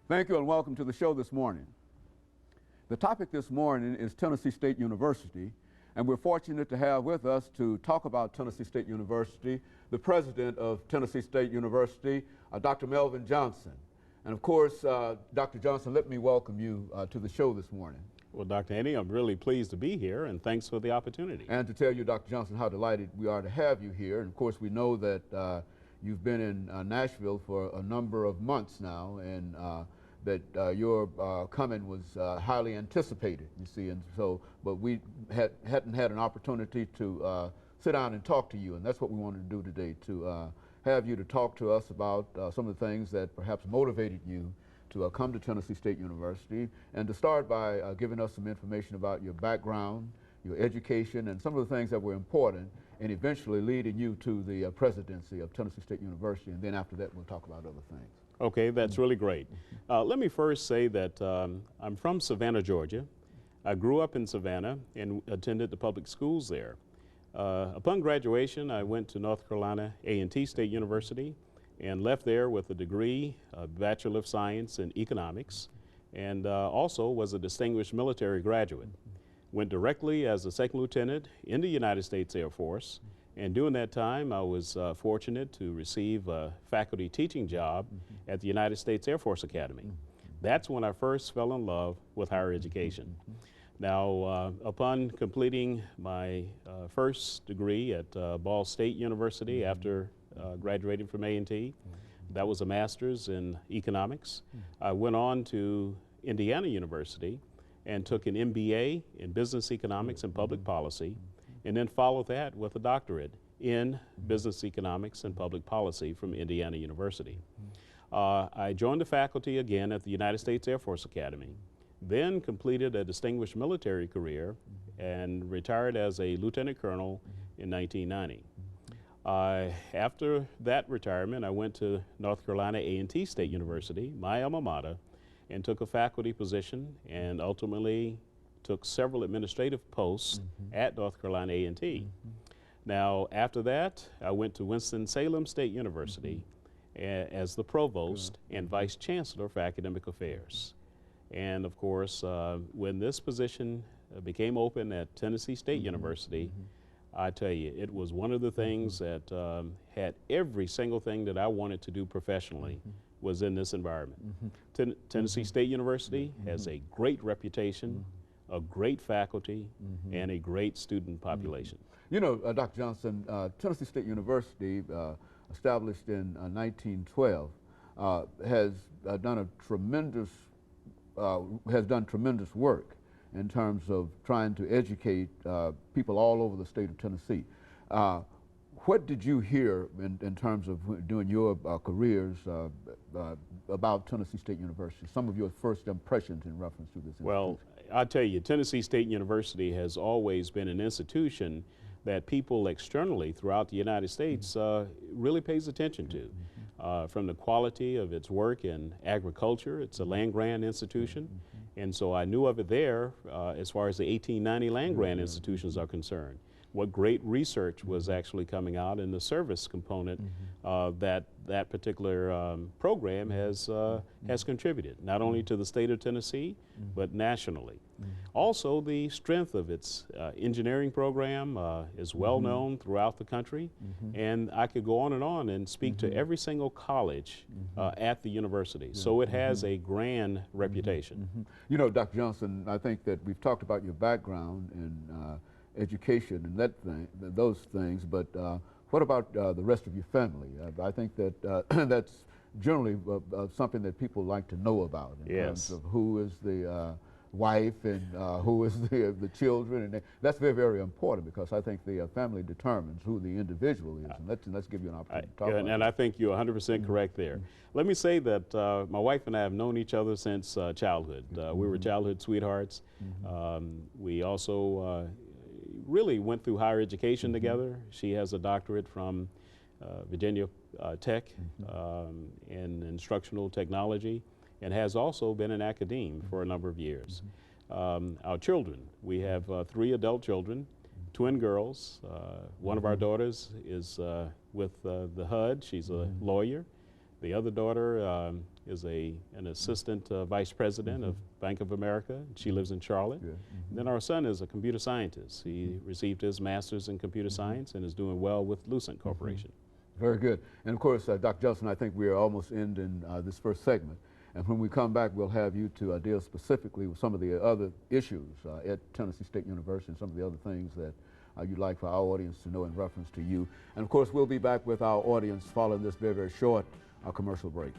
Thank you and welcome to the show this morning. The topic this morning is Tennessee State University, and we're fortunate to have with us to talk about Tennessee State University the president of Tennessee State University, Dr. Melvin Johnson. And of course, Dr. Johnson, let me welcome you to the show this morning. Well, Dr. Andy, I'm really pleased to be here, and thanks for the opportunity. And to tell you, Dr. Johnson, how delighted we are to have you here. And of course, we know that you've been in Nashville for a number of months now, and that your coming was highly anticipated, you see. And so, but we hadn't had an opportunity to sit down and talk to you, and that's what we wanted to do today, to have you to talk to us about some of the things that perhaps motivated you to come to Tennessee State University, and to start by giving us some information about your background, your education, and some of the things that were important, and eventually leading you to the presidency of Tennessee State University, and then after that we'll talk about other things. Okay, that's really great. Let me first say that I'm from Savannah, Georgia. I grew up in Savannah and attended the public schools there. Upon graduation, I went to North Carolina A&T State University and left there with a degree, a Bachelor of Science in Economics, and also was a distinguished military graduate. Went directly as a second lieutenant in the United States Air Force, and during that time I was fortunate to receive a faculty teaching job at the United States Air Force Academy. That's when I first fell in love with higher education. Now, upon completing my first degree at Ball State University after graduating from A&T, that was a master's in economics. I went on to Indiana University and took an MBA in business economics and public policy, and then followed that with a doctorate in business economics and public policy from Indiana University. I joined the faculty again at the United States Air Force Academy, then completed a distinguished military career and retired as a lieutenant colonel in 1990. After that retirement, I went to North Carolina A&T State University, my alma mater, and took a faculty position, and ultimately took several administrative posts at North Carolina A&T. Now, after that, I went to Winston-Salem State University as the provost and vice chancellor for academic affairs. And of course, when this position became open at Tennessee State University, I tell you, it was one of the things that had every single thing that I wanted to do professionally was in this environment. Tennessee State University has a great reputation, a great faculty, and a great student population. You know, Dr. Johnson, Tennessee State University, established in 1912, has done tremendous work in terms of trying to educate people all over the state of Tennessee. What did you hear in terms of doing your careers about Tennessee State University? Some of your first impressions in reference to this institution? Well, I'll tell you, Tennessee State University has always been an institution that people externally throughout the United States really pays attention to. From the quality of its work in agriculture, it's a land-grant institution, and so I knew of it there as far as the 1890 land-grant institutions are concerned. What great research was actually coming out in the service component that particular program has contributed, not only to the state of Tennessee, but nationally. Also, the strength of its engineering program is well known throughout the country, and I could go on and speak to every single college at the university. So it has a grand reputation. You know, Dr. Johnson, I think that we've talked about your background and education and those things, but what about the rest of your family? I think that that's generally something that people like to know about in terms of who is the wife and who is the children, and that's very, very important, because I think the family determines who the individual is, and let's give you an opportunity to talk about and I think you're 100% correct there. Let me say that my wife and I have known each other since childhood. We were childhood sweethearts. We also really went through higher education together. She has a doctorate from Virginia Tech in instructional technology, and has also been in academia for a number of years. Our children, we have 3 adult children, twin girls. One of our daughters is with the HUD. She's a lawyer. The other daughter is an assistant vice president of Bank of America. She lives in Charlotte. Yeah. Then our son is a computer scientist. He received his master's in computer science and is doing well with Lucent Corporation. Very good. And of course, Dr. Johnson, I think we are almost ending this first segment. And when we come back, we'll have you to deal specifically with some of the other issues at Tennessee State University and some of the other things that you'd like for our audience to know in reference to you. And of course, we'll be back with our audience following this very, very short commercial break.